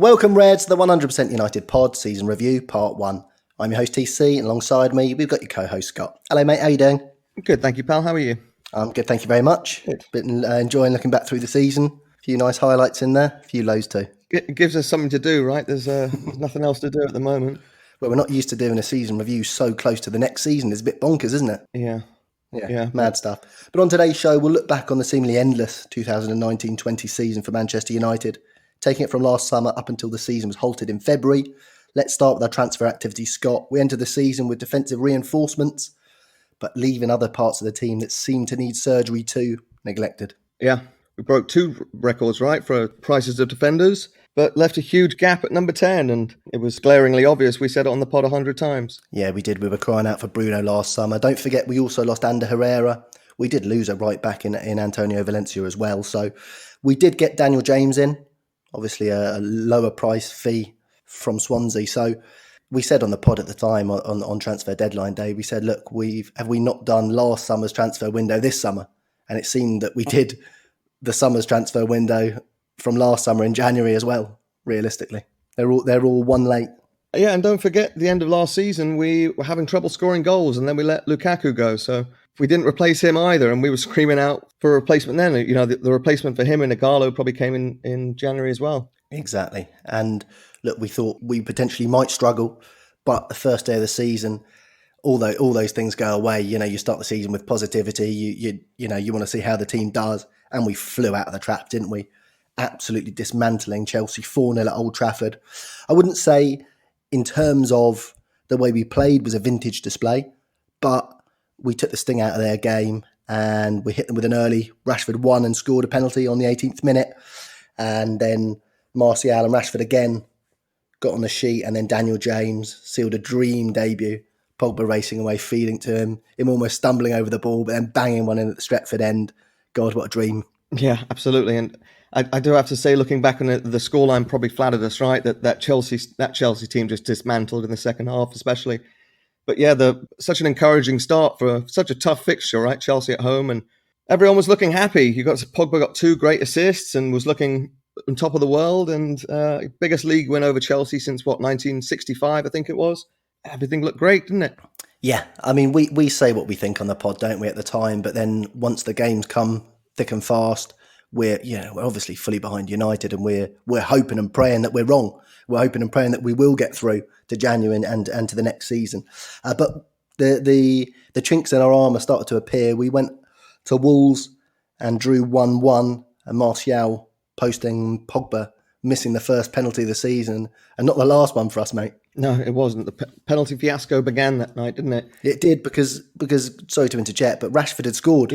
Welcome, Reds, to the 100% United Pod Season Review, Part 1. I'm your host, TC, and alongside me, we've got your co-host, Scott. Hello, mate. How are you doing? Good, thank you, pal. How are you? I'm good, thank you very much. Good. Been enjoying looking back through the season. A few nice highlights in there, a few lows too. It gives us something to do, right? There's nothing else to do at the moment. Well, we're not used to doing a season review so close to the next season. It's a bit bonkers, isn't it? Yeah. Mad stuff. But on today's show, we'll look back on the seemingly endless 2019-20 season for Manchester United, taking it from last summer up until the season was halted in February. Let's start with our transfer activity, Scott. We entered the season with defensive reinforcements, but leaving other parts of the team that seemed to need surgery too neglected. Yeah, we broke 2 records, right, for prices of defenders, but left a huge gap at number 10, and it was glaringly obvious. We said it on the pod 100 times. Yeah, we did. We were crying out for Bruno last summer. Don't forget, we also lost Ander Herrera. We did lose a right back in Antonio Valencia as well. So we did get Daniel James in, obviously a lower price fee from Swansea. So we said on the pod at the time on transfer deadline day, we said, look, have we not done last summer's transfer window this summer? And it seemed that we did the summer's transfer window from last summer in January as well, realistically. They're all one late. Yeah, and don't forget, the end of last season, we were having trouble scoring goals, and then we let Lukaku go. So we didn't replace him either, and we were screaming out for a replacement then. You know, the replacement for him in Igalo probably came in January as well. Exactly. And look, we thought we potentially might struggle, but the first day of the season, although all those things go away, you know, you start the season with positivity, you want to see how the team does, and we flew out of the trap, didn't we? Absolutely dismantling Chelsea 4-0 at Old Trafford. I wouldn't say in terms of the way we played was a vintage display, but we took the sting out of their game and we hit them with an early. Rashford won and scored a penalty on the 18th minute, and then Martial and Rashford again got on the sheet, and then Daniel James sealed a dream debut. Pogba racing away, feeding to him almost stumbling over the ball, but then banging one in at the Stretford end. God, what a dream. Yeah, absolutely. And I do have to say, looking back on it, the scoreline probably flattered us, right? That Chelsea team just dismantled in the second half, especially. But yeah, such an encouraging start for such a tough fixture, right? Chelsea at home, and everyone was looking happy. Pogba got 2 great assists and was looking on top of the world, and biggest league win over Chelsea since 1965, I think it was. Everything looked great, didn't it? Yeah, I mean, we say what we think on the pod, don't we, at the time? But then once the games come thick and fast, we're obviously fully behind United, and we're hoping and praying that we're wrong. We're hoping and praying that we will get through to January and to the next season. But the chinks in our armour started to appear. We went to Wolves and drew 1-1, and Martial posting Pogba missing the first penalty of the season, and not the last one for us, mate. No, it wasn't. The penalty fiasco began that night, didn't it? It did because sorry to interject, but Rashford had scored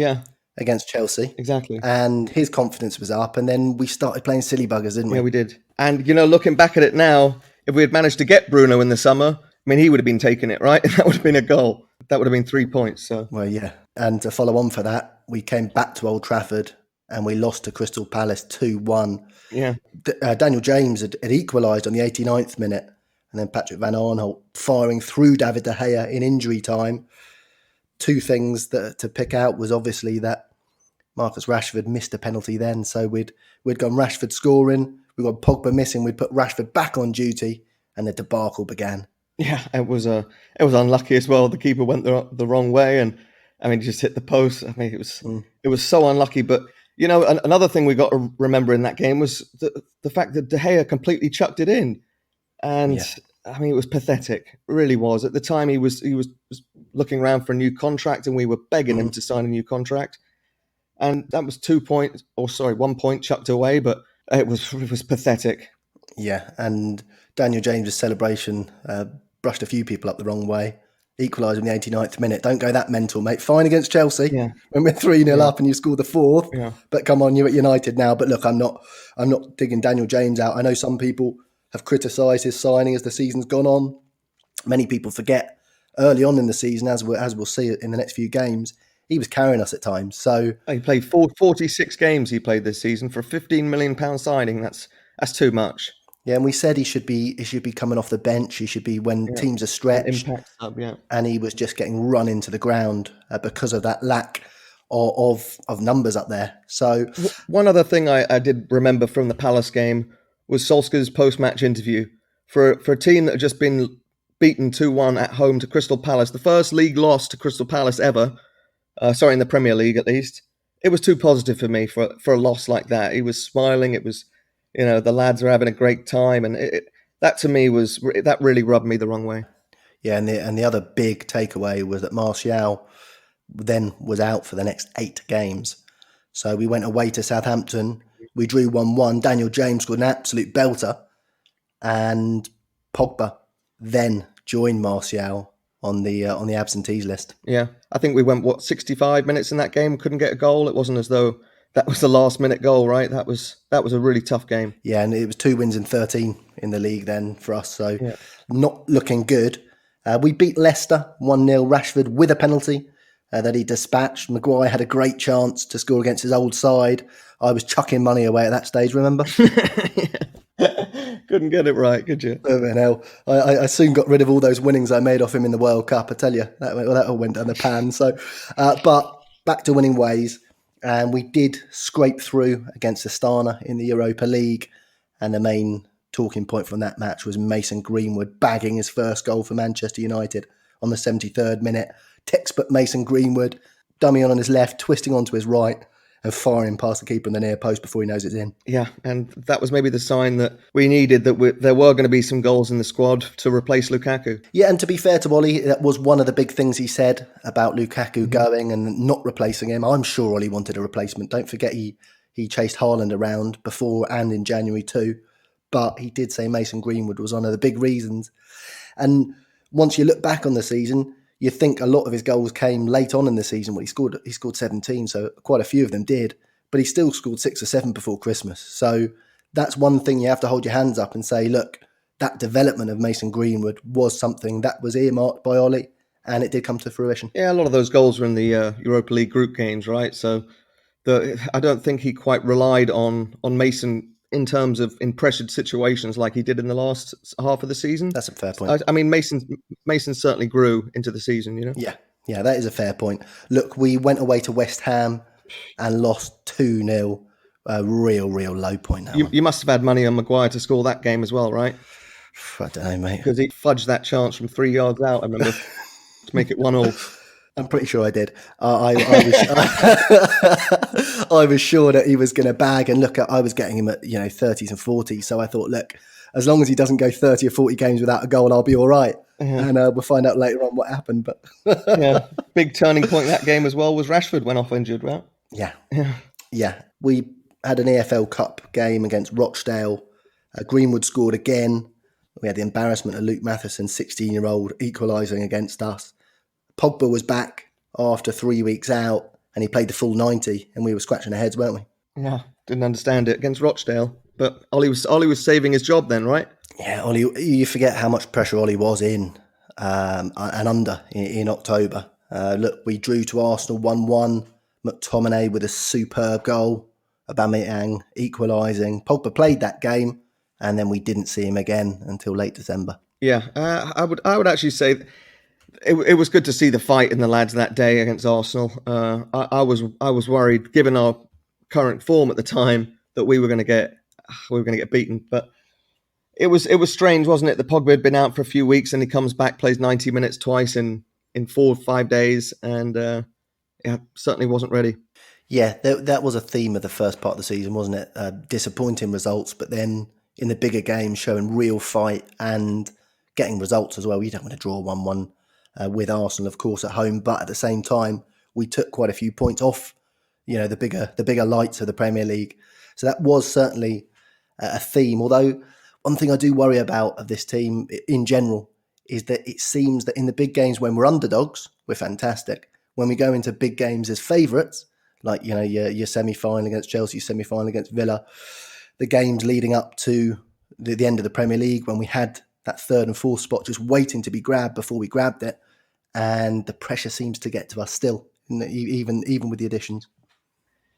against Chelsea. Exactly. And his confidence was up, and then we started playing silly buggers, didn't we? Yeah, we did. And, looking back at it now, if we had managed to get Bruno in the summer, I mean, he would have been taking it, right? That would have been a goal. That would have been 3 points. So. Well, yeah. And to follow on for that, we came back to Old Trafford and we lost to Crystal Palace 2-1. Yeah. Daniel James had equalised on the 89th minute, and then Patrick Van Aanholt firing through David De Gea in injury time. 2 things to pick out was obviously that Marcus Rashford missed a penalty then, so we'd gone Rashford scoring, we got Pogba missing, we'd put Rashford back on duty, and the debacle began. Yeah, it was unlucky as well. The keeper went the wrong way, and I mean, just hit the post. I mean, it was so unlucky. But another thing we got to remember in that game was the fact that De Gea completely chucked it in, and I mean, it was pathetic. It really was. At the time, he was looking around for a new contract, and we were begging him to sign a new contract. And that was 1 point chucked away, but it was pathetic. Yeah, and Daniel James' celebration brushed a few people up the wrong way. Equalised in the 89th minute. Don't go that mental, mate. Fine against Chelsea when we're 3-0 up and you score the 4th. Yeah. But come on, you're at United now. But look, I'm not digging Daniel James out. I know some people have criticised his signing as the season's gone on. Many people forget early on in the season, as we'll see in the next few games, he was carrying us at times. So he played 46 games. He played this season for a £15 million signing. That's too much. Yeah, and we said he should be coming off the bench. He should be when teams are stretched. Impact sub, yeah. And he was just getting run into the ground because of that lack of numbers up there. So one other thing I did remember from the Palace game was Solskjaer's post-match interview for a team that had just been beaten 2-1 at home to Crystal Palace, the first league loss to Crystal Palace ever. In the Premier League at least. It was too positive for me for a loss like that. He was smiling. It was, the lads are having a great time, and that to me that really rubbed me the wrong way. Yeah, and the other big takeaway was that Martial then was out for the next 8 games. So we went away to Southampton. We drew 1-1. Daniel James scored an absolute belter, and Pogba then joined Martial on the absentees list. Yeah, I think we went 65 minutes in that game, couldn't get a goal. It wasn't as though that was the last minute goal, right? That was a really tough game. Yeah, and it was 2 wins in 13 in the league then for us. So not looking good. We beat Leicester 1-0. Rashford with a penalty that he dispatched. Maguire had a great chance to score against his old side. I was chucking money away at that stage, remember? Couldn't get it right, could you? Hell, I soon got rid of all those winnings I made off him in the World Cup. I tell you, that all went down the pan. So, but back to winning ways, and we did scrape through against Astana in the Europa League. And the main talking point from that match was Mason Greenwood bagging his first goal for Manchester United on the 73rd minute. Textbook Mason Greenwood, dummy on his left, twisting onto his right, and firing past the keeper in the near post before he knows it's in. Yeah, and that was maybe the sign that we needed, that there were going to be some goals in the squad to replace Lukaku. Yeah, and to be fair to Ollie, that was one of the big things he said about Lukaku going and not replacing him. I'm sure Ollie wanted a replacement. Don't forget he chased Haaland around before and in January too. But he did say Mason Greenwood was one of the big reasons. And once you look back on the season, you think a lot of his goals came late on in the season. Well, he scored 17, so quite a few of them did. But he still scored 6 or 7 before Christmas. So that's one thing you have to hold your hands up and say, look, that development of Mason Greenwood was something that was earmarked by Ollie, and it did come to fruition. Yeah, a lot of those goals were in the Europa League group games, right? So I don't think he quite relied on Mason in terms of in pressured situations like he did in the last half of the season. That's a fair point. I mean, Mason certainly grew into the season, Yeah, that is a fair point. Look, we went away to West Ham and lost 2-0. A real low point. You must have had money on Maguire to score that game as well, right? I don't know, mate. Because he fudged that chance from 3 yards out, I remember, to make it 1-1. I'm pretty sure I did. I was sure that he was going to bag, and look, I was getting him at 30s and 40s. So I thought, look, as long as he doesn't go 30 or 40 games without a goal, I'll be all right. Yeah. And we'll find out later on what happened. But yeah, big turning point in that game as well was Rashford went off injured, right? Yeah. We had an EFL Cup game against Rochdale. Greenwood scored again. We had the embarrassment of Luke Matheson, 16-year-old, equalising against us. Pogba was back after 3 weeks out, and he played the full 90, and we were scratching our heads, weren't we? Yeah, didn't understand it against Rochdale. But Ollie was saving his job then, right? Yeah, Ollie, you forget how much pressure Ollie was in and under in October. Look, we drew to Arsenal 1-1. McTominay with a superb goal. Aubameyang equalising. Pogba played that game, and then we didn't see him again until late December. Yeah, I would actually say it was good to see the fight in the lads that day against Arsenal. I was worried, given our current form at the time, that we were going to get beaten. But it was strange, wasn't it? The Pogba had been out for a few weeks, and he comes back, plays 90 minutes twice in 4 or 5 days, and certainly wasn't ready. Yeah, that was a theme of the first part of the season, wasn't it? Disappointing results, but then in the bigger games, showing real fight and getting results as well. You don't want to draw 1-1 with Arsenal, of course, at home, but at the same time, we took quite a few points off, the bigger lights of the Premier League. So that was certainly a theme. Although one thing I do worry about of this team in general is that it seems that in the big games when we're underdogs, we're fantastic. When we go into big games as favourites, like your semi-final against Chelsea, semi-final against Villa, the games leading up to the end of the Premier League, when we had that 3rd and 4th spot just waiting to be grabbed before we grabbed it, and the pressure seems to get to us still, even with the additions.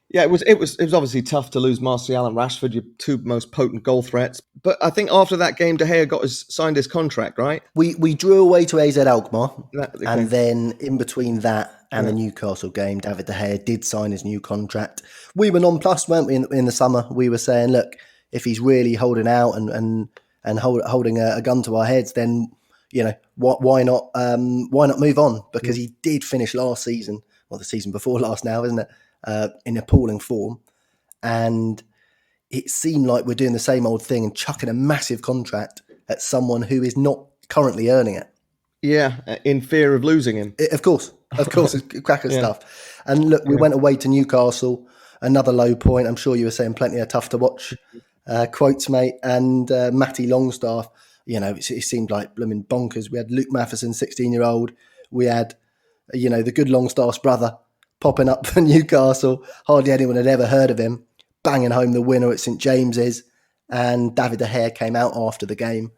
Yeah, it was obviously tough to lose Martial and Rashford, your 2 most potent goal threats. But I think after that game, De Gea signed his contract, right? We drew away to AZ Alkmaar, and then in between that and the Newcastle game, David De Gea did sign his new contract. We were nonplussed, weren't we, in the summer? We were saying, look, if he's really holding out and holding a gun to our heads, then why not move on? Because he did finish last season, well, the season before last now, isn't it? In appalling form, and it seemed like we're doing the same old thing and chucking a massive contract at someone who is not currently earning it. Yeah, in fear of losing him. Of course, it's cracker stuff. And look, we went away to Newcastle, another low point. I'm sure you were saying plenty of tough to watch quotes, mate. And Matty Longstaff, it seemed like blooming bonkers. We had Luke Matheson, 16-year-old. We had, the good Longstaff's brother popping up for Newcastle. Hardly anyone had ever heard of him, banging home the winner at St James's. And David De Gea came out after the game,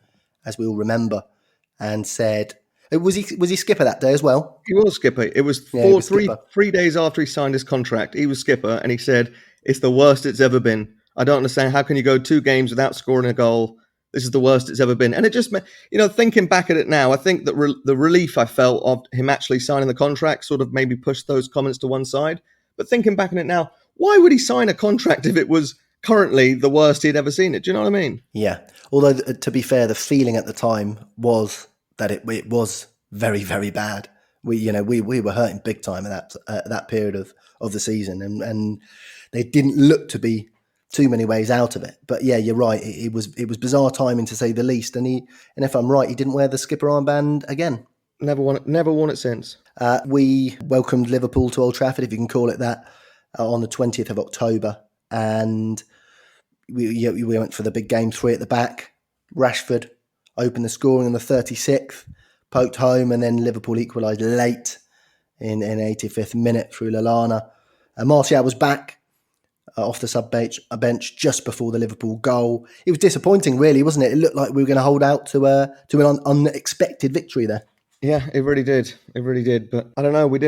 as we all remember, and said, was he skipper that day as well? He was skipper. It was 3 days after he signed his contract. He was skipper, and he said, "It's the worst it's ever been. I don't understand. How can you go 2 games without scoring a goal? This is the worst it's ever been." And it just, thinking back at it now, I think that the relief I felt of him actually signing the contract sort of maybe pushed those comments to one side. But thinking back on it now, why would he sign a contract if it was currently the worst he'd ever seen it? Do you know what I mean? Yeah. Although, to be fair, the feeling at the time was that it was very, very bad. We were hurting big time at that period of the season, and there didn't look to be too many ways out of it. But yeah, you're right. It was bizarre timing, to say the least. And if I'm right, he didn't wear the skipper armband again. Never worn it since. We welcomed Liverpool to Old Trafford, if you can call it that, on the 20th of October, and we went for the big game 3 at the back. Rashford opened the scoring on the 36th, poked home, and then Liverpool equalised late in 85th minute through Lallana. Martial was back off the bench just before the Liverpool goal. It was disappointing, really, wasn't it? It looked like we were going to hold out to an unexpected victory there. Yeah, it really did. It really did. But I don't know. We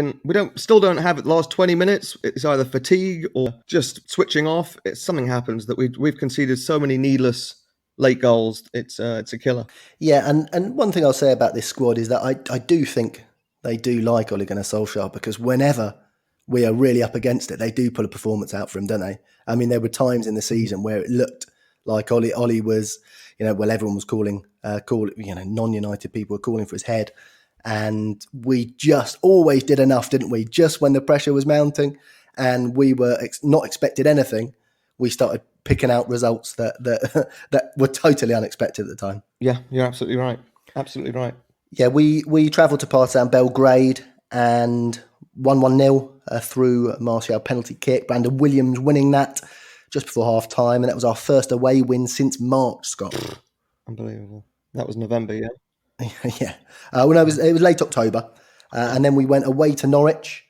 still don't have it. The last 20 minutes, it's either fatigue or just switching off. Something happens that we've conceded so many needless late goals. It's a killer. Yeah, and one thing I'll say about this squad is that I do think they do like Ole Gunnar Solskjaer, because whenever we are really up against it, they do pull a performance out for him, don't they? I mean, there were times in the season where it looked like Ole was, everyone was calling, non-United people were calling for his head. And we just always did enough, didn't we? Just when the pressure was mounting and we were not expected anything, we started picking out results that were totally unexpected at the time. Yeah, you're absolutely right. Absolutely right. Yeah, we travelled to Partizan Belgrade and won 1-0 through Martial penalty kick. Brandon Williams winning that just before half time, and that was our first away win since March, Scott. Unbelievable. That was November, yeah. Yeah. It was late October. And then we went away to Norwich,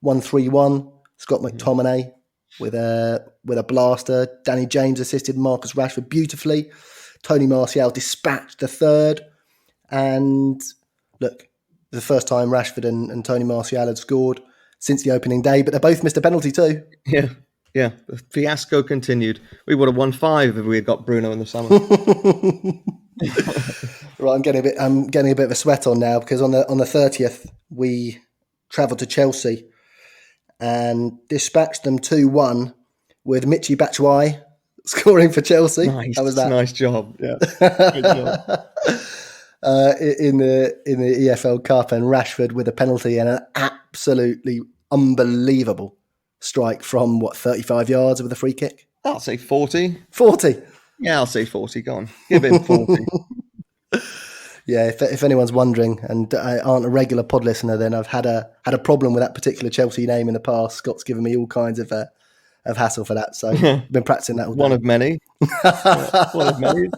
1-3-1. Scott McTominay with a blaster. Danny James assisted Marcus Rashford beautifully. Tony Martial dispatched the third. And look, the first time Rashford and Tony Martial had scored since the opening day, but they both missed a penalty too. Yeah. The fiasco continued. We would have won 5 if we had got Bruno in the summer. Right, I'm getting a bit of a sweat on now, because on the 30th we travelled to Chelsea and dispatched them 2-1 with Michy Batshuayi scoring for Chelsea. Nice. How was that? Nice job. Yeah. Good job. In the EFL Cup, and Rashford with a penalty and an absolutely unbelievable strike from 35 yards with a free kick. I'll say 40. 40. Yeah, I'll say 40. Go on, give him 40. Yeah, if anyone's wondering and aren't a regular pod listener, then I've had a problem with that particular Chelsea name in the past. Scott's given me all kinds of hassle for that, so I've been practicing that all day. One of many. One of many.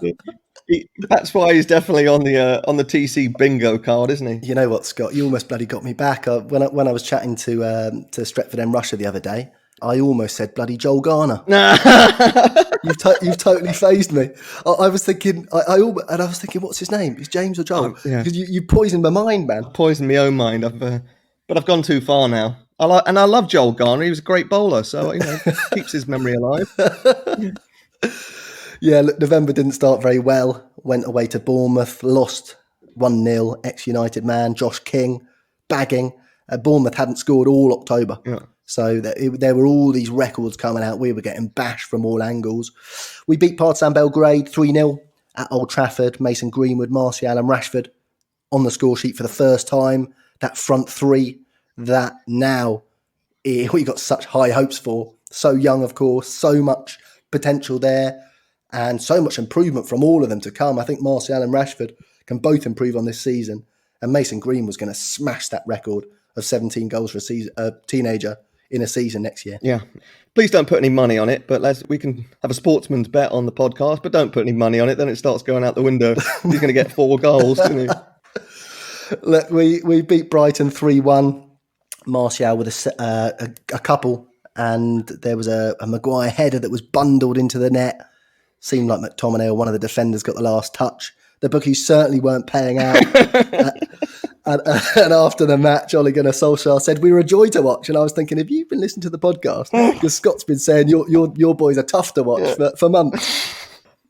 That's why he's definitely on the TC bingo card, isn't he? You know what, Scott? You almost bloody got me back. When I was chatting to Stretford M. Russia the other day, I almost said bloody Joel Garner. You've totally phased me. I was thinking, I was thinking, what's his name? Is James or Joel? Because you poisoned my mind, man. Poisoned my own mind. But I've gone too far now. I love Joel Garner. He was a great bowler, so keeps his memory alive. Yeah, look, November didn't start very well. Went away to Bournemouth, lost 1-0. Ex-United man Josh King bagging. Bournemouth hadn't scored all October. Yeah. So there were all these records coming out. We were getting bashed from all angles. We beat Partizan Belgrade 3-0 at Old Trafford. Mason Greenwood, Martial and Rashford on the score sheet for the first time. That front three that now we got such high hopes for. So young, of course, so much potential there and so much improvement from all of them to come. I think Martial and Rashford can both improve on this season. And Mason Green was going to smash that record of 17 goals for a teenager in a season next year. Yeah. Please don't put any money on it, but we can have a sportsman's bet on the podcast, but don't put any money on it. Then it starts going out the window. He's going to get 4 goals, isn't he? Look, we beat Brighton 3-1. Martial with a couple, and there was a Maguire header that was bundled into the net. Seemed like McTominay or one of the defenders got the last touch. The bookies certainly weren't paying out. And after the match, Ole Gunnar Solskjaer said, "We were a joy to watch." And I was thinking, have you been listening to the podcast? Because Scott's been saying your boys are tough to watch for months.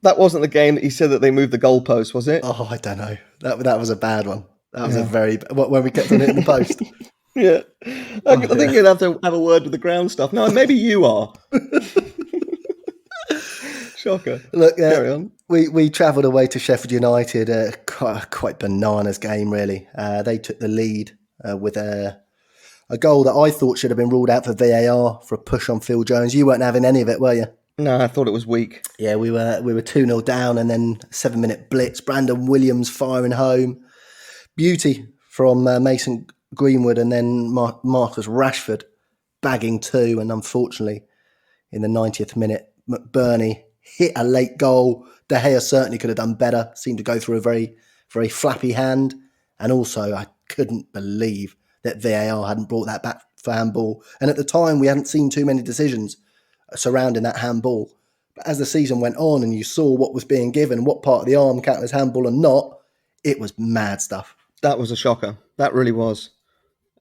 That wasn't the game that he said that they moved the goalpost, was it? Oh, I don't know. That was a bad one. That was a very when we kept on hitting the post. Yeah, I think you'd have to have a word with the ground stuff. No, maybe you are. Shocker. Look, carry on. We travelled away to Sheffield United. Quite bananas game, really. They took the lead with a goal that I thought should have been ruled out for VAR for a push on Phil Jones. You weren't having any of it, were you? No, I thought it was weak. Yeah, we were 2-0 down, and then 7-minute blitz. Brandon Williams firing home. Beauty from Mason Greenwood, and then Marcus Rashford bagging 2, and unfortunately in the 90th minute McBurney hit a late goal. De Gea certainly could have done better, seemed to go through a very, very flappy hand, and also I couldn't believe that VAR hadn't brought that back for handball, and at the time we hadn't seen too many decisions surrounding that handball. But as the season went on and you saw what was being given, what part of the arm counted as handball and not, it was mad stuff. That was a shocker. That really was.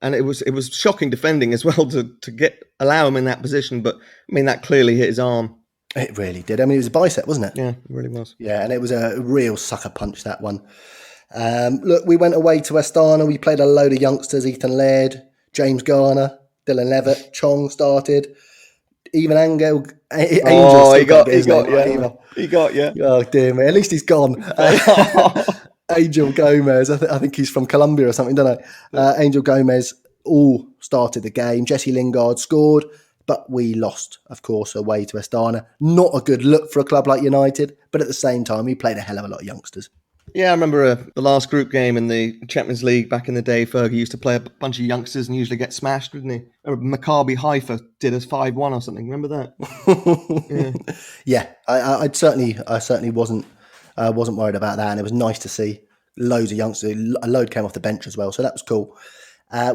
And it was shocking defending as well to allow him in that position. But I mean, that clearly hit his arm. It really did. I mean, it was a bicep, wasn't it? Yeah, it really was. Yeah, and it was a real sucker punch, that one. Look, we went away to Astana. We played a load of youngsters. Ethan Laird, James Garner, Dylan Levitt, Chong started. Even Angel. He got you. Oh, dear me. At least he's gone. Angel Gomez, I think he's from Colombia or something, don't I? Angel Gomez all started the game. Jesse Lingard scored, but we lost, of course, away to Astana. Not a good look for a club like United, but at the same time, we played a hell of a lot of youngsters. Yeah, I remember the last group game in the Champions League back in the day. Fergie used to play a bunch of youngsters and usually get smashed, didn't he? Maccabi Haifa did us 5-1 or something. Remember that? Yeah, I certainly wasn't worried about that, and it was nice to see loads of youngsters. A load came off the bench as well, so that was cool.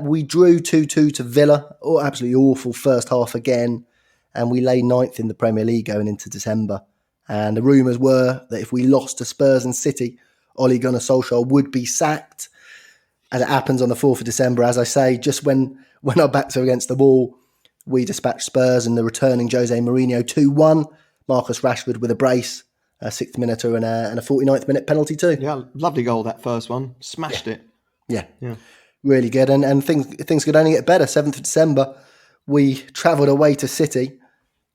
We drew 2-2 to Villa. Oh, absolutely awful first half again, and we lay 9th in the Premier League going into December. And the rumours were that if we lost to Spurs and City, Ole Gunnar Solskjaer would be sacked. As it happens on the 4th of December, as I say, just when our backs are against the wall, we dispatched Spurs and the returning Jose Mourinho 2-1. Marcus Rashford with a brace, a 6th minute and a 49th minute penalty too. Yeah, lovely goal, that first one. Smashed it. Yeah. Really good. And things could only get better. 7th of December, we travelled away to City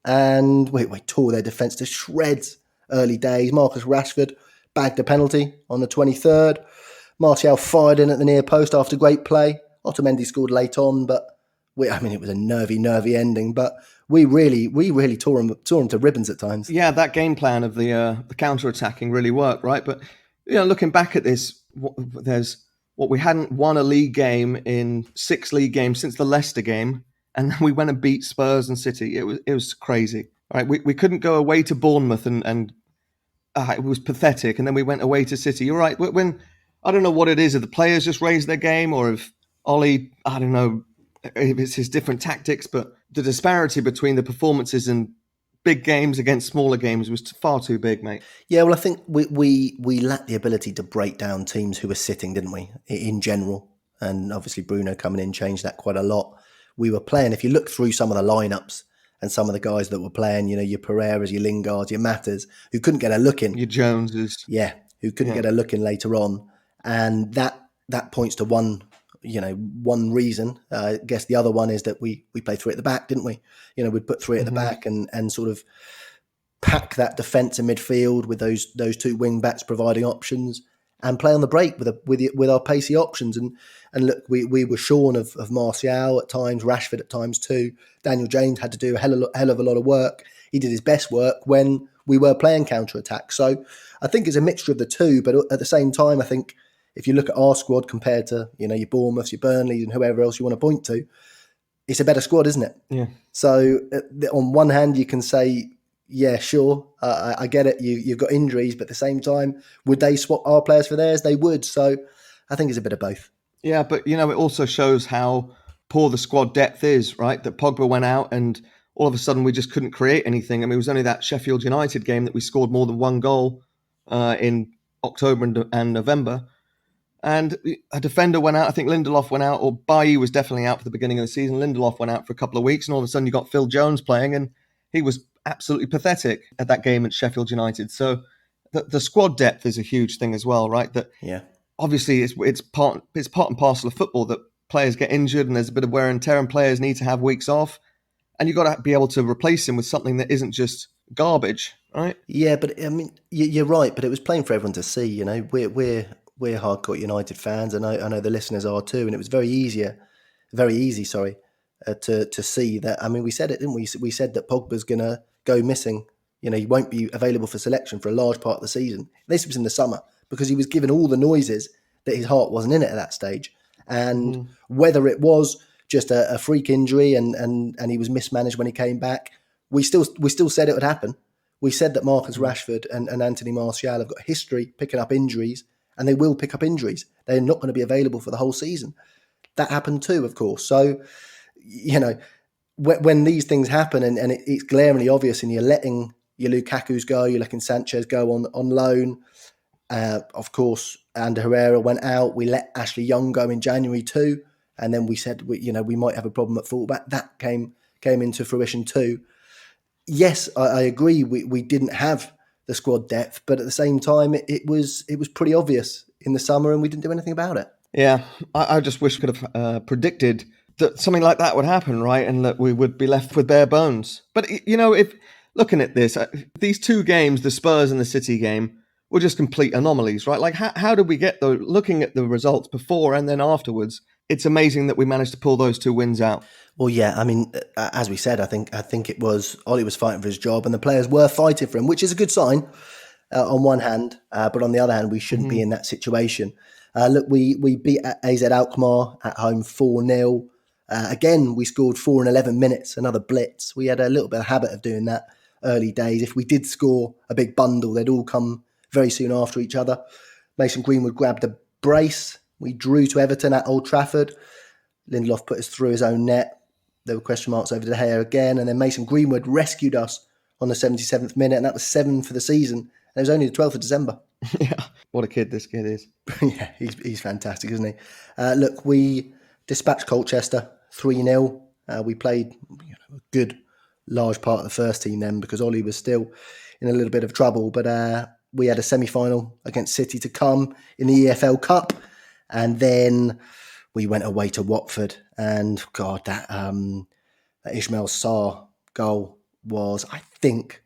and we tore their defence to shreds. Early days. Marcus Rashford bagged a penalty on the 23rd. Martial fired in at the near post after great play. Otamendi scored late on, but it was a nervy ending. But we really tore him to ribbons at times. Yeah, that game plan of the counter-attacking really worked, right? But looking back at this, we hadn't won a league game in 6 league games since the Leicester game, and then we went and beat Spurs and City. It was crazy. Right? We couldn't go away to Bournemouth and it was pathetic. And then we went away to City. You're right. When I don't know what it is, if the players just raised their game or if Ollie, I don't know if it's his different tactics, but the disparity between the performances in big games against smaller games was far too big, mate. Yeah, well, I think we lacked the ability to break down teams who were sitting, didn't we, in general? And obviously Bruno coming in changed that quite a lot. We were playing, if you look through some of the lineups and some of the guys that were playing, your Pereiras, your Lingards, your Matters, who couldn't get a look in. Your Joneses. Yeah, who couldn't get a look in later on. And that points to one one reason. I guess the other one is that we played three at the back, didn't we? We'd put three at the back and sort of pack that defence in midfield with those two wing backs providing options, and play on the break with our pacey options. And look, we were shorn of Martial at times, Rashford at times too. Daniel James had to do a hell of a lot of work. He did his best work when we were playing counter-attack. So I think it's a mixture of the two, but at the same time, I think if you look at our squad compared to your Bournemouths, your Burnleys and whoever else you want to point to, it's a better squad, isn't it? Yeah. So on one hand, you can say, yeah, sure, I get it. You've got injuries, but at the same time, would they swap our players for theirs? They would. So I think it's a bit of both. Yeah, but it also shows how poor the squad depth is, right? That Pogba went out and all of a sudden we just couldn't create anything. I mean, it was only that Sheffield United game that we scored more than one goal in October and November. And a defender went out. I think Lindelof went out, or Bailly was definitely out for the beginning of the season. Lindelof went out for a couple of weeks, and all of a sudden you got Phil Jones playing, and he was absolutely pathetic at that game at Sheffield United. So the squad depth is a huge thing as well, right? That obviously it's part and parcel of football that players get injured and there's a bit of wear and tear and players need to have weeks off. And you've got to be able to replace him with something that isn't just garbage, right? Yeah, but I mean, you're right, but it was plain for everyone to see. We're hardcore United fans, and I know the listeners are too. And it was very easy, to see that. I mean, we said it, didn't we? We said that Pogba's going to go missing. He won't be available for selection for a large part of the season. This was in the summer because he was given all the noises that his heart wasn't in it at that stage. And whether it was just a freak injury and he was mismanaged when he came back, we still said it would happen. We said that Marcus Rashford and Anthony Martial have got history picking up injuries, and they will pick up injuries. They're not going to be available for the whole season. That happened too, of course. So, when these things happen and it's glaringly obvious, and you're letting your Lukaku's go, you're letting Sanchez go on loan. Of course, Ander Herrera went out. We let Ashley Young go in January too. And then we said, we might have a problem at fullback. That came into fruition too. Yes, I agree. We didn't have the squad depth, but at the same time, it was pretty obvious in the summer, and we didn't do anything about it. Yeah, I just wish we could have predicted that something like that would happen, right? And that we would be left with bare bones. But if looking at this, these two games, the Spurs and the City game, were just complete anomalies, right? Like, how did we get those? Looking at the results before and then afterwards, it's amazing that we managed to pull those two wins out. Well, yeah, I mean, as we said, I think it was Ole was fighting for his job, and the players were fighting for him, which is a good sign on one hand, but on the other hand, we shouldn't be in that situation. Look, we beat AZ Alkmaar at home 4-0. Again, we scored 4 in 11 minutes, another blitz. We had a little bit of habit of doing that early days. If we did score a big bundle, they'd all come very soon after each other. Mason Greenwood grabbed a brace. We drew to Everton at Old Trafford. Lindelof put us through his own net. There were question marks over De Gea again. And then Mason Greenwood rescued us on the 77th minute. And that was 7 for the season. And it was only the 12th of December. Yeah, what a kid this kid is. Yeah, he's fantastic, isn't he? Look, we dispatched Colchester 3-0. We played a good large part of the first team then because Ollie was still in a little bit of trouble. But we had a semi-final against City to come in the EFL Cup. And then we went away to Watford. And God, that Ismail Sarr goal was, I think,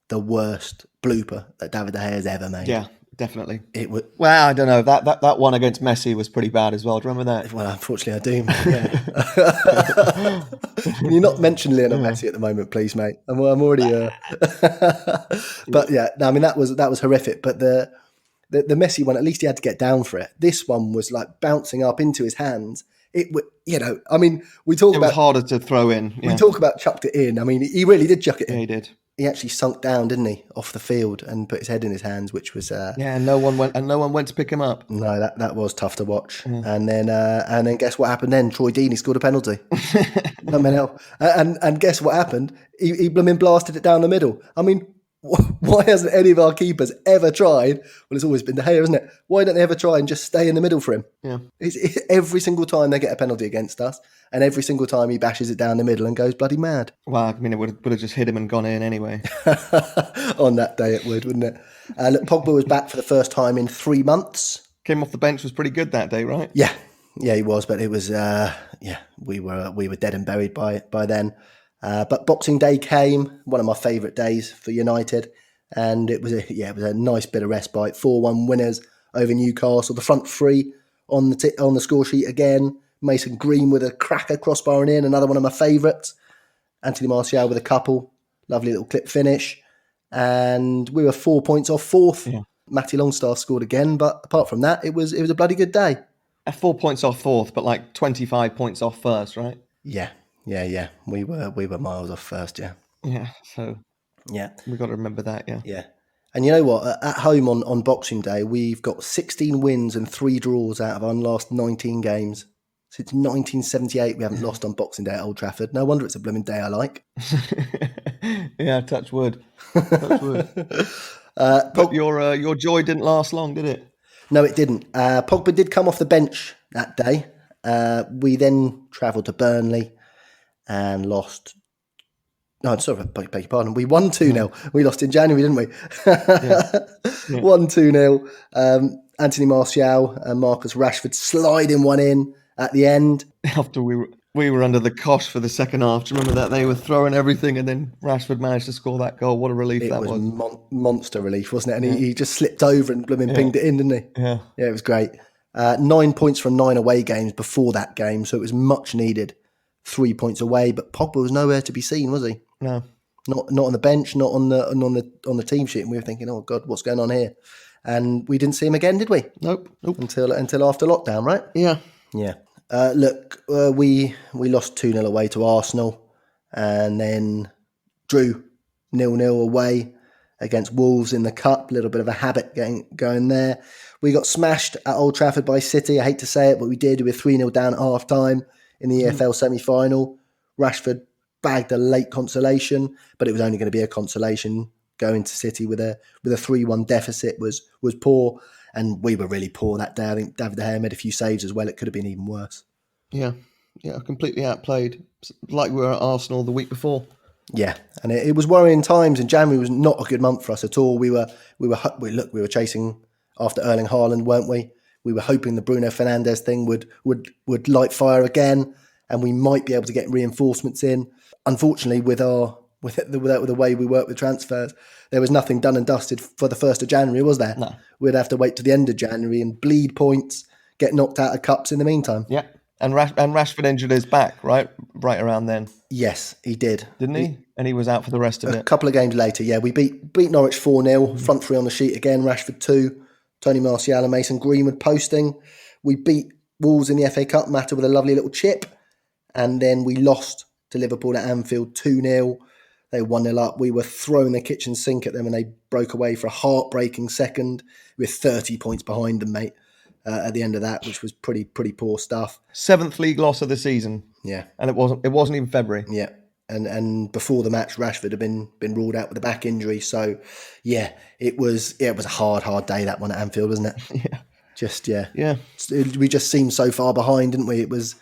the worst blooper that David De Gea has ever made. Yeah, definitely. It was. Well, I don't know. That one against Messi was pretty bad as well. Do you remember that? Well, unfortunately, I do. Yeah. Can you not mention Lionel Messi at the moment, please, mate? I'm already. But yeah, no, I mean that was horrific. But the Messi one, at least he had to get down for it. This one was like bouncing up into his hands. It would, I mean, we talk about. It was harder to throw in. Yeah. We talk about chucked it in. I mean, he really did chuck it in. Yeah, he did. He actually sunk down, didn't he, off the field and put his head in his hands, which was and no one went to pick him up. No, that was tough to watch. And then guess what happened then? Troy Deeney scored a penalty. And guess what happened? He blooming blasted it down the middle. I mean, why hasn't any of our keepers ever tried? Well, it's always been De Gea, isn't it? Why don't they ever try and just stay in the middle for him? Yeah. It's every single time they get a penalty against us, and every single time he bashes it down the middle and goes bloody mad. Well, I mean, it would have just hit him and gone in anyway. On that day it would, wouldn't it? Look, Pogba was back for the first time in 3 months. Came off the bench, was pretty good that day, right? Yeah, Yeah, he was, but it was we were dead and buried by then. But Boxing Day came, one of my favourite days for United, and it was a nice bit of respite. 4-1 winners over Newcastle. The front three on the score sheet again. Mason Green with a cracker crossbar in, another one of my favourites. Anthony Martial with a couple, lovely little clip finish, and we were 4 points off fourth. Yeah. Matty Longstaff scored again, but apart from that, it was a bloody good day. 4 points off fourth, but like 25 points off first, right? Yeah. We were miles off first. Yeah. So we got to remember that. Yeah. And you know what? At home on Boxing Day, we've got 16 wins and 3 draws out of our last 19 games. Since 1978, we haven't lost on Boxing Day at Old Trafford. No wonder it's a blooming day I like. Yeah, touch wood. Touch wood. But your joy didn't last long, did it? No, it didn't. Pogba did come off the bench that day. We then travelled to Burnley and lost. No, sorry, beg your pardon. We won 2-0. We lost in January, didn't we? 1-2-0. Anthony Martial and Marcus Rashford sliding one in at the end. After we were under the cosh for the second half. Do you remember that? They were throwing everything, and then Rashford managed to score that goal. What a relief that was. It was monster relief, wasn't it? And he just slipped over and blooming pinged it in, didn't he? Yeah, it was great. 9 points from 9 away games before that game, so it was much needed. 3 points away, but Pogba was nowhere to be seen, was he? No, not on the bench, not on the team sheet. And we were thinking, oh God, what's going on here? And we didn't see him again, did we? Nope. Until after lockdown, right? Yeah. Look, we lost 2-0 away to Arsenal, and then drew 0-0 away against Wolves in the Cup. A little bit of a habit going there. We got smashed at Old Trafford by City. I hate to say it, but we did. We were 3-0 down at half time in the EFL semi-final. Rashford bagged a late consolation, but it was only going to be a consolation. Going to City with a 3-1 deficit was poor, and we were really poor that day. I think David De Gea made a few saves as well. It could have been even worse. Yeah, completely outplayed, like we were at Arsenal the week before. Yeah, and it was worrying times, and January was not a good month for us at all. We were chasing after Erling Haaland, weren't we? We were hoping the Bruno Fernandes thing would light fire again, and we might be able to get reinforcements in. Unfortunately, with the way we work with transfers, there was nothing done and dusted for the 1st of January, was there? No. We'd have to wait to the end of January and bleed points, get knocked out of cups in the meantime. Yeah, and Rashford injured his back, right around then. Yes, he did. Didn't he? And he was out for the rest of it. A couple of games later, yeah. We beat Norwich 4-0, front three on the sheet again, Rashford 2, Tony Martial and Mason Greenwood posting. We beat Wolves in the FA Cup, Mata with a lovely little chip. And then we lost to Liverpool at Anfield 2-0. They were 1-0 up. We were throwing the kitchen sink at them, and they broke away for a heartbreaking second. We were 30 points behind them, mate, at the end of that, which was pretty poor stuff. 7th league loss of the season. Yeah. And it wasn't even February. Yeah. And before the match, Rashford had been ruled out with a back injury. So, yeah, it was a hard day, that one at Anfield, wasn't it? Yeah. Yeah. We just seemed so far behind, didn't we? It was,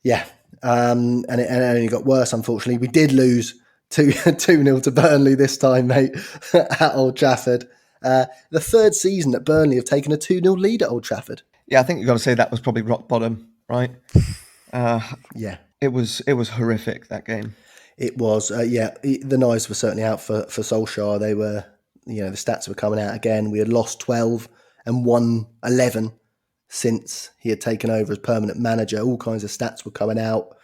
yeah. And it only got worse, unfortunately. We did lose 2-0 to Burnley this time, mate, at Old Trafford. The 3rd season that Burnley have taken a 2-0 lead at Old Trafford. Yeah, I think you've got to say that was probably rock bottom, right? Yeah. It was horrific, that game. It was, the knives were certainly out for Solskjaer. They were, the stats were coming out again. We had lost 12 and won 11 since he had taken over as permanent manager. All kinds of stats were coming out.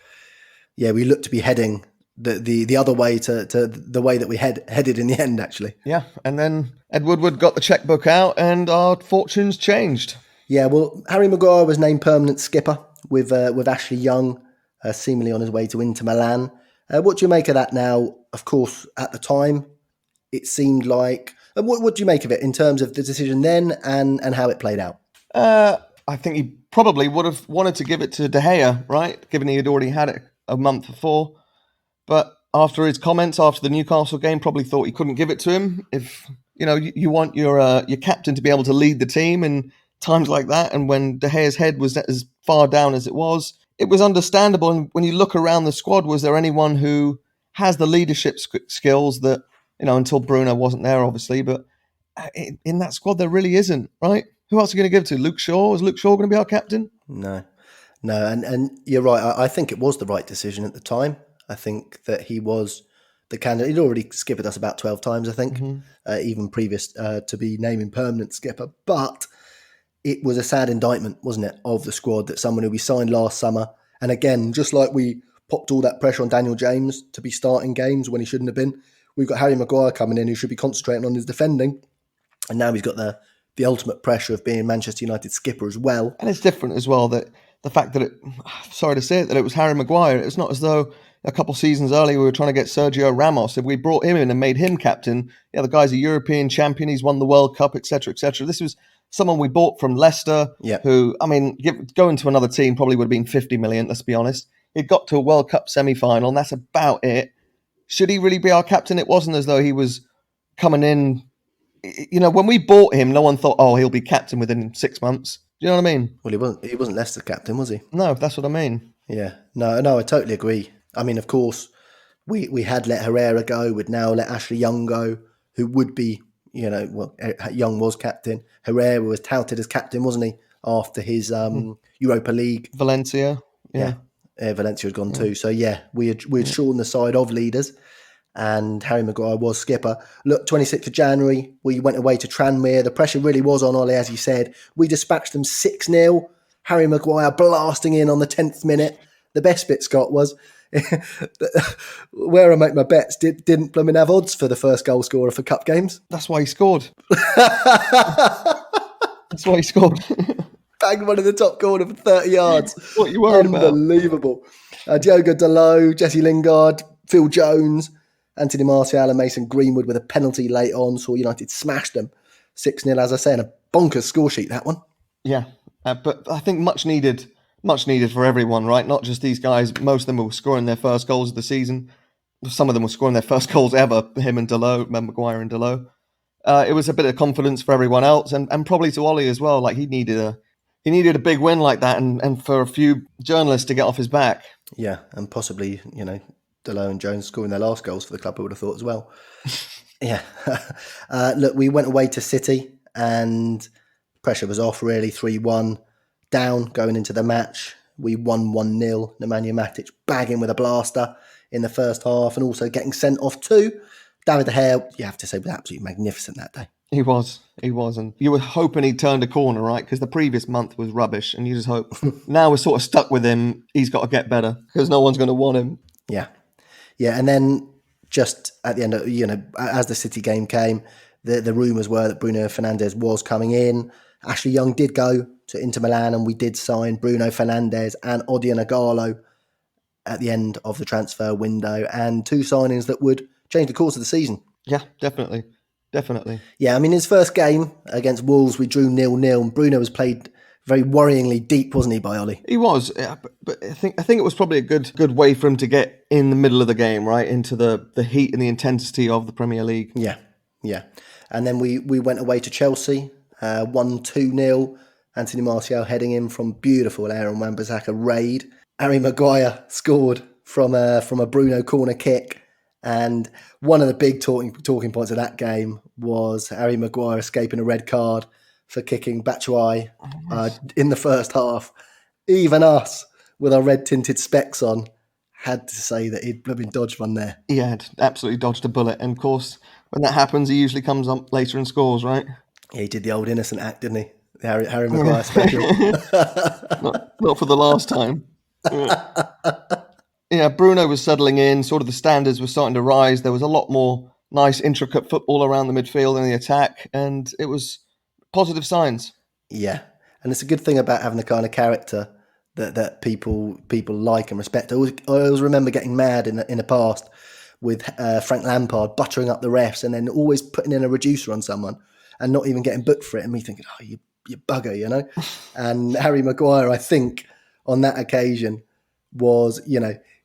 Yeah, we looked to be heading the other way to the way that we headed in the end, actually. Yeah, and then Ed Woodward got the checkbook out and our fortunes changed. Yeah, well, Harry Maguire was named permanent skipper with Ashley Young seemingly on his way to Inter Milan. What do you make of that now? Of course, at the time, it seemed like... What do you make of it in terms of the decision then and how it played out? I think he probably would have wanted to give it to De Gea, right? Given he had already had it a month before. But after his comments after the Newcastle game, probably thought he couldn't give it to him. If, you want your captain to be able to lead the team in times like that, and when De Gea's head was as far down as it was understandable. And when you look around the squad, was there anyone who has the leadership skills that, until Bruno wasn't there, obviously, but in that squad, there really isn't, right? Who else are you going to give it to? Luke Shaw? Is Luke Shaw going to be our captain? No, no, and you're right. I think it was the right decision at the time. I think that he was the candidate. He'd already skippered us about 12 times, I think, even previous to be naming permanent skipper. But it was a sad indictment, wasn't it, of the squad, that someone who we signed last summer, and again, just like we popped all that pressure on Daniel James to be starting games when he shouldn't have been, we've got Harry Maguire coming in who should be concentrating on his defending, and now he's got the ultimate pressure of being Manchester United skipper as well. And it's different as well, that the fact that sorry to say it, that it was Harry Maguire. It's not as though a couple of seasons earlier we were trying to get Sergio Ramos. If we brought him in and made him captain, the guy's a European champion, he's won the World Cup, etc., etc. This was someone we bought from Leicester, who, I mean, going to another team probably would have been 50 million, let's be honest. He'd got to a World Cup semi-final, and that's about it. Should he really be our captain? It wasn't as though he was coming in. When we bought him, no one thought, oh, he'll be captain within 6 months. Do you know what I mean? Well, he wasn't Leicester captain, was he? No, that's what I mean. Yeah. No, I totally agree. I mean, of course, we had let Herrera go. We'd now let Ashley Young go, who would be, Young was captain. Herrera was touted as captain, wasn't he, after his Europa League. Valencia. Yeah. Valencia had gone too. So, we had shorn the side of leaders, and Harry Maguire was skipper. Look, 26th of January, we went away to Tranmere. The pressure really was on Ole, as you said. We dispatched them 6-0. Harry Maguire blasting in on the 10th minute. The best bit, Scott, was where I make my bets, didn't blooming have odds for the first goal scorer for cup games. That's why he scored. That's why he scored. Bang one in the top corner for 30 yards. What are you worried about? Unbelievable. Diogo Dalot, Jesse Lingard, Phil Jones, Anthony Martial and Mason Greenwood with a penalty late on, saw United smash them 6-0, as I say, and a bonkers score sheet, that one. Yeah, but I think much needed for everyone, right? Not just these guys. Most of them were scoring their first goals of the season. Some of them were scoring their first goals ever, him and Dalot, Maguire and Dalot. It was a bit of confidence for everyone else, and probably to Ole as well. Like he needed a big win like that, and for a few journalists to get off his back. Yeah, and possibly, Dalot and Jones scoring their last goals for the club, I would have thought as well. Yeah. Look, we went away to City and pressure was off, really. 3-1 down going into the match. We won 1-0. Nemanja Matic bagging with a blaster in the first half and also getting sent off too. David De Gea, you have to say, was absolutely magnificent that day. He was. And you were hoping he'd turned a corner, right? Because the previous month was rubbish, and you just hope. Now we're sort of stuck with him. He's got to get better because no one's going to want him. Yeah. Yeah, and then just at the end of, as the City game came, the rumours were that Bruno Fernandes was coming in. Ashley Young did go to Inter Milan, and we did sign Bruno Fernandes and Odion Ighalo at the end of the transfer window, and two signings that would change the course of the season. Yeah, definitely. Yeah, I mean, his first game against Wolves, we drew 0-0, and Bruno was played very worryingly deep, wasn't he, by Ole? He was, but I think it was probably a good way for him to get in the middle of the game, right, into the heat and the intensity of the Premier League. Yeah. And then we went away to Chelsea, won 2-0. Anthony Martial heading in from beautiful Aaron Wan-Bissaka raid. Harry Maguire scored from a Bruno corner kick. And one of the big talking points of that game was Harry Maguire escaping a red card for kicking Batshuayi in the first half. Even us, with our red-tinted specs on, had to say that he'd been dodged one there. He had absolutely dodged a bullet. And of course, when that happens, he usually comes up later and scores, right? Yeah, he did the old innocent act, didn't he? The Harry Maguire special. not for the last time. Yeah, Bruno was settling in. Sort of the standards were starting to rise. There was a lot more nice, intricate football around the midfield and the attack. And it was positive signs. Yeah. And it's a good thing about having the kind of character that people like and respect. I always remember getting mad in the past with Frank Lampard buttering up the refs and then always putting in a reducer on someone and not even getting booked for it. And me thinking, oh, you bugger, And Harry Maguire, I think, on that occasion was,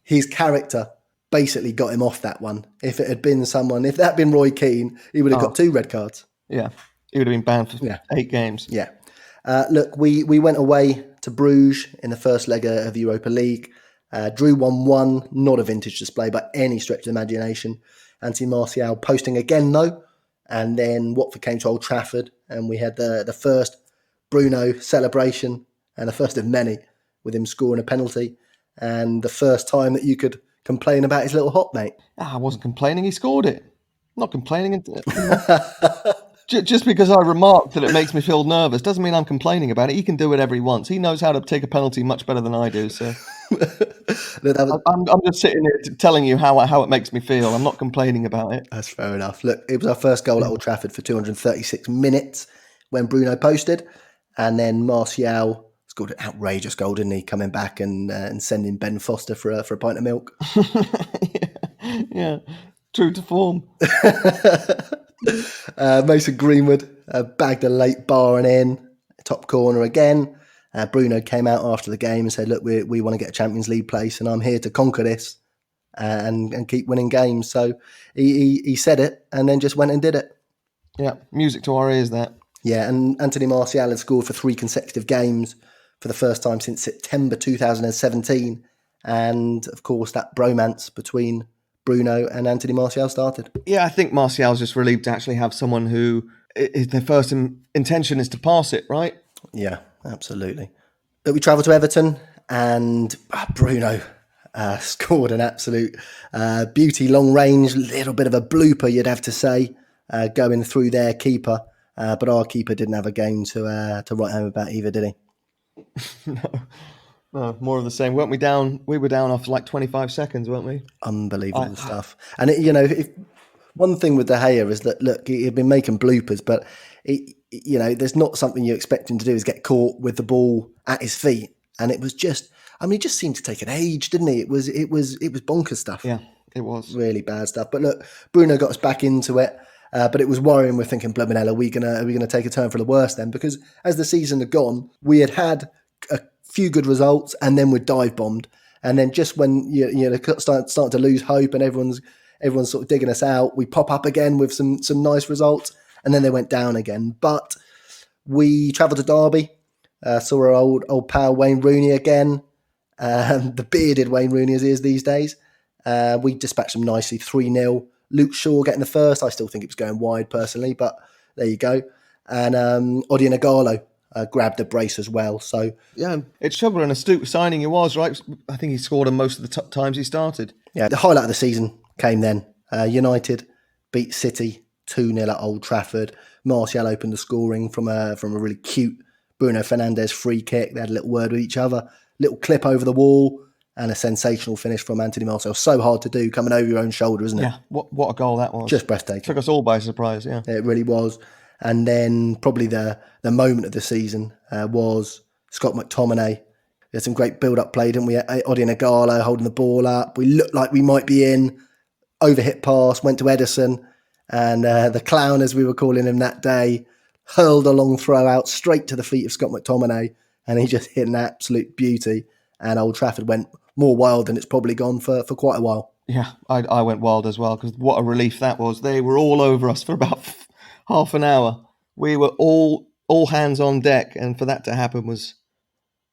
his character basically got him off that one. If that had been Roy Keane, he would have got 2 red cards. Yeah, he would have been banned for 8 games. Yeah. Look, we went away to Bruges in the first leg of the Europa League. Drew 1-1, not a vintage display by any stretch of the imagination. Anthony Martial posting again, though. And then Watford came to Old Trafford, and we had the first Bruno celebration and the first of many, with him scoring a penalty, and the first time that you could complain about his little hop, mate. I wasn't complaining. He scored it. I'm not complaining. Just because I remarked that it makes me feel nervous doesn't mean I'm complaining about it. He can do whatever he wants. He knows how to take a penalty much better than I do. So I'm just sitting here telling you how it makes me feel. I'm not complaining about it. That's fair enough. Look, it was our first goal at Old Trafford for 236 minutes when Bruno posted, and then Martial scored an outrageous goal, didn't he? Coming back and sending Ben Foster for a pint of milk. Yeah, true to form. Mason Greenwood bagged a late bar and in, top corner again. Bruno came out after the game and said, look, we want to get a Champions League place and I'm here to conquer this and keep winning games. So he said it and then just went and did it. Yeah, music to our ears, that. Yeah, and Anthony Martial had scored for 3 consecutive games for the first time since September 2017. And, of course, that bromance between Bruno and Anthony Martial started. Yeah, I think Martial's just relieved to actually have someone who their first intention is to pass it, right? Yeah, absolutely. But we travelled to Everton and Bruno scored an absolute beauty, long range, little bit of a blooper, you'd have to say, going through their keeper. But our keeper didn't have a game to write home about either, did he? No, more of the same. Weren't we down? We were down after like 25 seconds, weren't we? Unbelievable stuff. And, one thing with De Gea is that, look, he'd been making bloopers, but, there's not something you expect him to do is get caught with the ball at his feet. And it was just, he just seemed to take an age, didn't he? It was bonkers stuff. Yeah, it was. Really bad stuff. But look, Bruno got us back into it. But it was worrying. We're thinking, blooming hell, are we gonna take a turn for the worse then? Because as the season had gone, we had a few good results, and then we're dive bombed. And then just when you start to lose hope, and everyone's sort of digging us out, we pop up again with some nice results, and then they went down again. But we travelled to Derby, saw our old pal Wayne Rooney again, the bearded Wayne Rooney as he is these days. We dispatched them nicely, 3-0. Luke Shaw getting the first. I still think it was going wide personally, but there you go. And Odion Igalo grabbed the brace as well. So yeah, it's trouble an astute signing he was, right? I think he scored on most of the times he started. Yeah, the highlight of the season came then. United beat City 2-0 at Old Trafford. Martial opened the scoring from a really cute Bruno Fernandes free kick. They had a little word with each other, little clip over the wall, and a sensational finish from Anthony Martial. So hard to do, coming over your own shoulder, isn't it? Yeah, what a goal that was. Just breathtaking. Took us all by surprise, yeah. It really was. And then probably the moment of the season was Scott McTominay. We had some great build-up play, didn't we? Odion Igalo holding the ball up. We looked like we might be in. Overhit pass, went to Ederson. And the clown, as we were calling him that day, hurled a long throw out straight to the feet of Scott McTominay. And he just hit an absolute beauty. And Old Trafford went more wild than it's probably gone for quite a while. Yeah, I went wild as well, because what a relief that was. They were all over us for about half an hour. We were all hands on deck, and for that to happen was,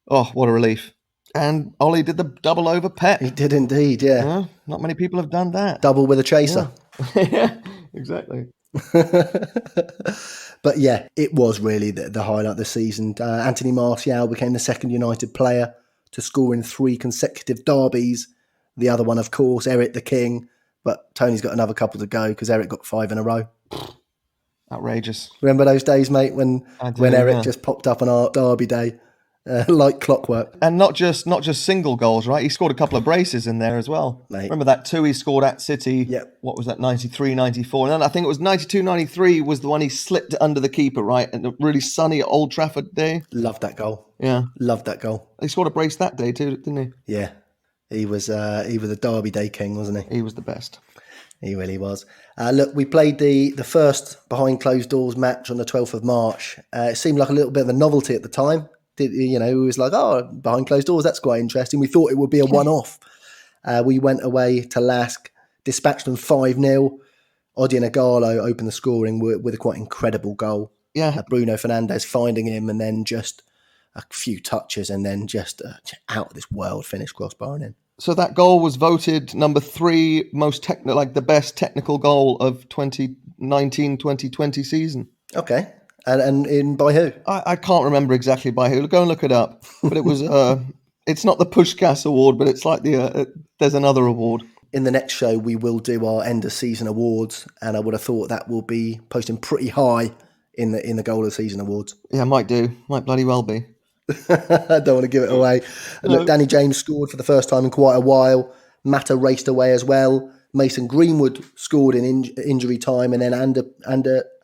what a relief. And Ollie did the double over Pep. He did indeed, yeah. Not many people have done that. Double with a chaser. Yeah, exactly. But yeah, it was really the highlight of the season. Anthony Martial became the second United player to score in 3 consecutive derbies. The other one, of course, Eric the King. But Tony's got another couple to go because Eric got 5 in a row. Outrageous. Remember those days, mate, when Eric just popped up on our derby day like clockwork? And not just single goals, right? He scored a couple of braces in there as well. Mate. Remember that 2 he scored at City? Yep. What was that, 93, 94? And then I think it was 92, 93 was the one he slipped under the keeper, right? And a really sunny Old Trafford day. Loved that goal. Yeah. Loved that goal. He scored a brace that day too, didn't he? Yeah. He was the Derby Day king, wasn't he? He was the best. He really was. Look, we played the first behind closed doors match on the 12th of March. It seemed like a little bit of a novelty at the time. It was like, behind closed doors, that's quite interesting. We thought it would be a one-off. We went away to Lask, dispatched them 5-0. Odion Igalo opened the scoring with a quite incredible goal. Yeah. Bruno Fernandes finding him and then just a few touches and then just out of this world finish crossbar and in. So that goal was voted number 3 most technical, like the best technical goal of 2019-2020 season. Okay. And in by who? I can't remember exactly by who. Go and look it up. But it was it's not the Pushkas Award, but it's like there's another award. In the next show, we will do our end of season awards, and I would have thought that will be posting pretty high in the goal of season awards. Yeah, might bloody well be. I don't want to give it away. No. Look, Danny James scored for the first time in quite a while. Mata raced away as well. Mason Greenwood scored in injury time, and then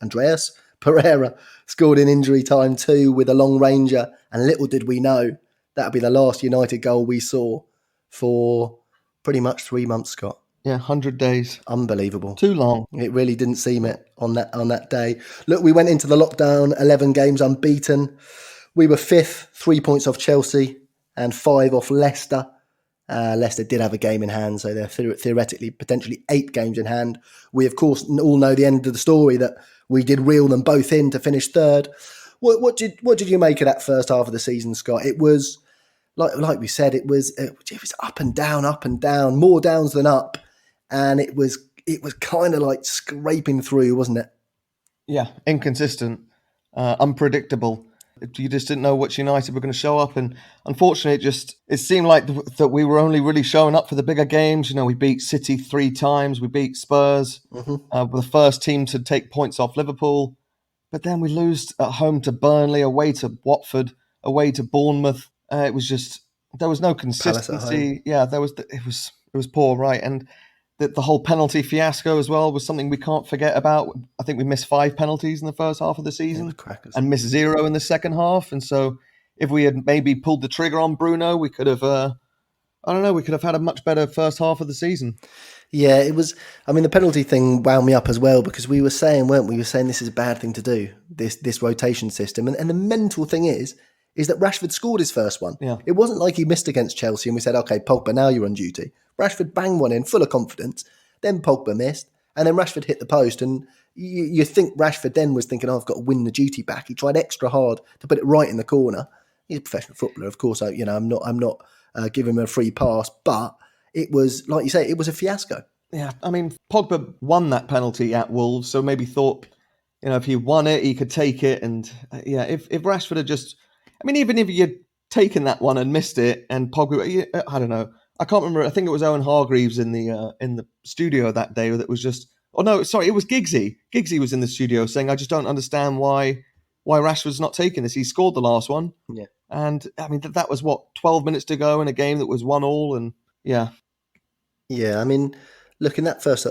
Andreas Pereira scored in injury time too with a long ranger. And little did we know that would be the last United goal we saw for pretty much 3 months, Scott. Yeah, 100 days. Unbelievable. Too long. It really didn't seem it on that day. Look, we went into the lockdown 11 games unbeaten. We were 5th, 3 points off Chelsea and 5 off Leicester. Leicester did have a game in hand, so they're theoretically potentially 8 games in hand. We, of course, all know the end of the story, that we did reel them both in to finish 3rd. What did you make of that first half of the season, Scott? It was, like we said, it was up and down, more downs than up. And it was kind of like scraping through, wasn't it? Yeah, inconsistent, unpredictable. You just didn't know which United were going to show up, and unfortunately, it seemed like that we were only really showing up for the bigger games. You know, we beat City 3 times, we beat Spurs, we're the first team to take points off Liverpool, but then we lose at home to Burnley, away to Watford, away to Bournemouth. It was just, there was no consistency. Yeah, it was poor, right? And the whole penalty fiasco as well was something we can't forget about. I think we missed 5 penalties in the first half of the season and missed 0 in the second half. And so if we had maybe pulled the trigger on Bruno, we could have, we could have had a much better first half of the season. Yeah, it was, I mean, the penalty thing wound me up as well, because we were saying, weren't we? We were saying this is a bad thing to do, this rotation system. And the mental thing is that Rashford scored his first one. Yeah. It wasn't like he missed against Chelsea and we said, okay, Pogba, now you're on duty. Rashford banged one in, full of confidence. Then Pogba missed. And then Rashford hit the post. And you think Rashford then was thinking, I've got to win the duty back. He tried extra hard to put it right in the corner. He's a professional footballer, of course. I'm not giving him a free pass. But it was, like you say, it was a fiasco. Yeah, I mean, Pogba won that penalty at Wolves, so maybe thought, if he won it, he could take it. And if Rashford had just, even if he had taken that one and missed it, and Pogba, I don't know. I can't remember. I think it was Owen Hargreaves in the studio that day that was just. Oh no, sorry, it was Giggsy. Giggsy was in the studio saying, "I just don't understand why Rashford's not taking this. He scored the last one." Yeah, and that was 12 minutes to go in a game that was 1-1, and yeah. Look, in that first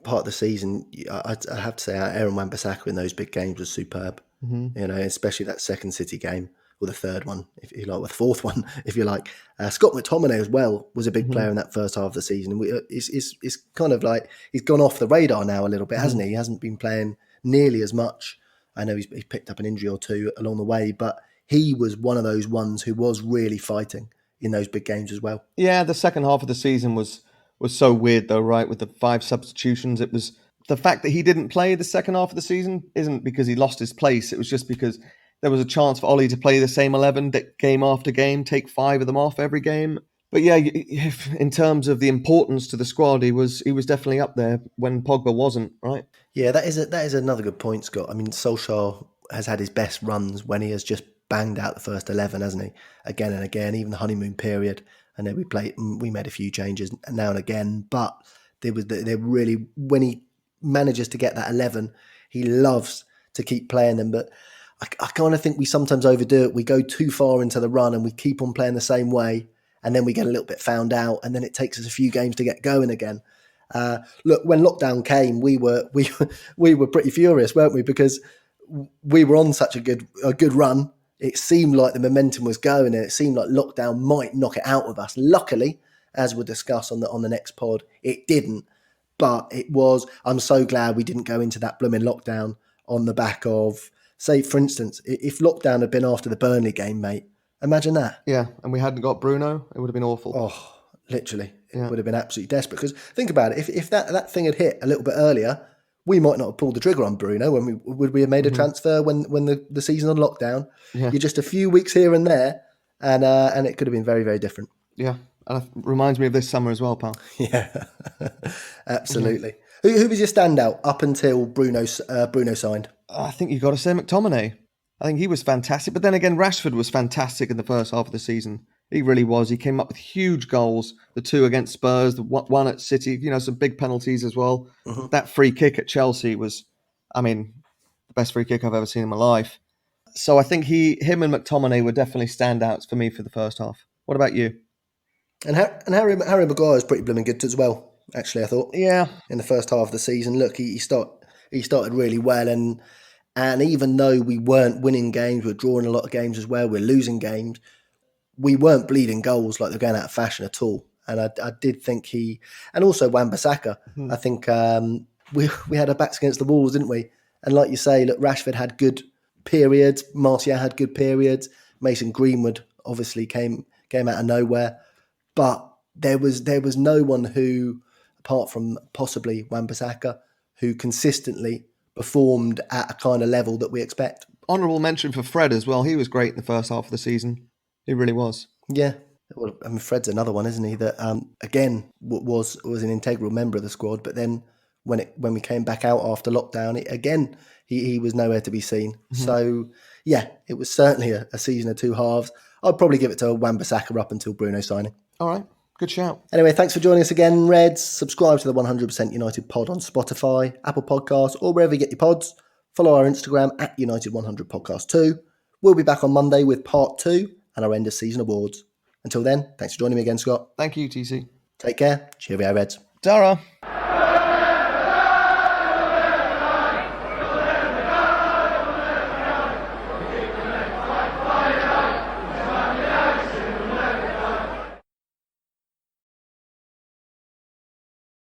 part of the season, I have to say, Aaron Wan-Bissaka in those big games was superb. Mm-hmm. Especially that second City game. Or the third one, if you like, or the fourth one, if you like. Scott McTominay as well was a big player in that first half of the season. It's kind of like he's gone off the radar now a little bit, hasn't he? He hasn't been playing nearly as much. I know he's picked up an injury or 2 along the way, but he was one of those ones who was really fighting in those big games as well. Yeah, the second half of the season was so weird though, right? With the 5 substitutions, it was the fact that he didn't play the second half of the season isn't because he lost his place. It was just because there was a chance for Ole to play the same 11 game after game, take 5 of them off every game. But yeah, in terms of the importance to the squad, he was definitely up there when Pogba wasn't, right? Yeah, that is another good point, Scott. I mean, Solskjaer has had his best runs when he has just banged out the first 11, hasn't he? Again and again, even the honeymoon period. And then we made a few changes now and again, but they really, when he manages to get that 11, he loves to keep playing them. But I kind of think we sometimes overdo it. We go too far into the run and we keep on playing the same way, and then we get a little bit found out, and then it takes us a few games to get going again. Look, when lockdown came, we were pretty furious, weren't we? Because we were on such a good run. It seemed like the momentum was going, and it seemed like lockdown might knock it out of us. Luckily, as we'll discuss on the next pod, it didn't. But it was. I'm so glad we didn't go into that blooming lockdown on the back of. Say, for instance, if lockdown had been after the Burnley game, mate, imagine that. Yeah, and we hadn't got Bruno, it would have been awful. Oh, literally. It would have been absolutely desperate. Because think about it, if that thing had hit a little bit earlier, we might not have pulled the trigger on Bruno. Would we have made a transfer when the season on lockdown? Yeah. You're just a few weeks here and there, and it could have been very, very different. Yeah, and it reminds me of this summer as well, pal. Yeah, absolutely. Who was your standout up until Bruno signed? I think you've got to say McTominay. I think he was fantastic. But then again, Rashford was fantastic in the first half of the season. He really was. He came up with huge goals. The 2 against Spurs, the one at City, some big penalties as well. Mm-hmm. That free kick at Chelsea was, the best free kick I've ever seen in my life. So I think him and McTominay were definitely standouts for me for the first half. What about you? And Harry Maguire was pretty blooming good as well, actually, I thought. Yeah. In the first half of the season. Look, he started really well, and even though we weren't winning games, we're drawing a lot of games as well, we're losing games, we weren't bleeding goals like they're going out of fashion at all. And I did think and also Wan-Bissaka, I think we had our backs against the walls, didn't we? And like you say, look, Rashford had good periods, Martial had good periods, Mason Greenwood obviously came out of nowhere, but there was no one who, apart from possibly Wan-Bissaka, who consistently performed at a kind of level that we expect. Honourable mention for Fred as well. He was great in the first half of the season. He really was. Yeah. Well, Fred's another one, isn't he? That again was an integral member of the squad, but then when we came back out after lockdown, he was nowhere to be seen. Mm-hmm. So yeah, it was certainly a season of two halves. I'd probably give it to Wan-Bissaka up until Bruno signing. All right. Good shout. Anyway, thanks for joining us again, Reds. Subscribe to the 100% United pod on Spotify, Apple Podcasts, or wherever you get your pods. Follow our Instagram at United100Podcast 2. We'll be back on Monday with part 2 and our end of season awards. Until then, thanks for joining me again, Scott. Thank you, TC. Take care. Cheerio, Reds. Tara.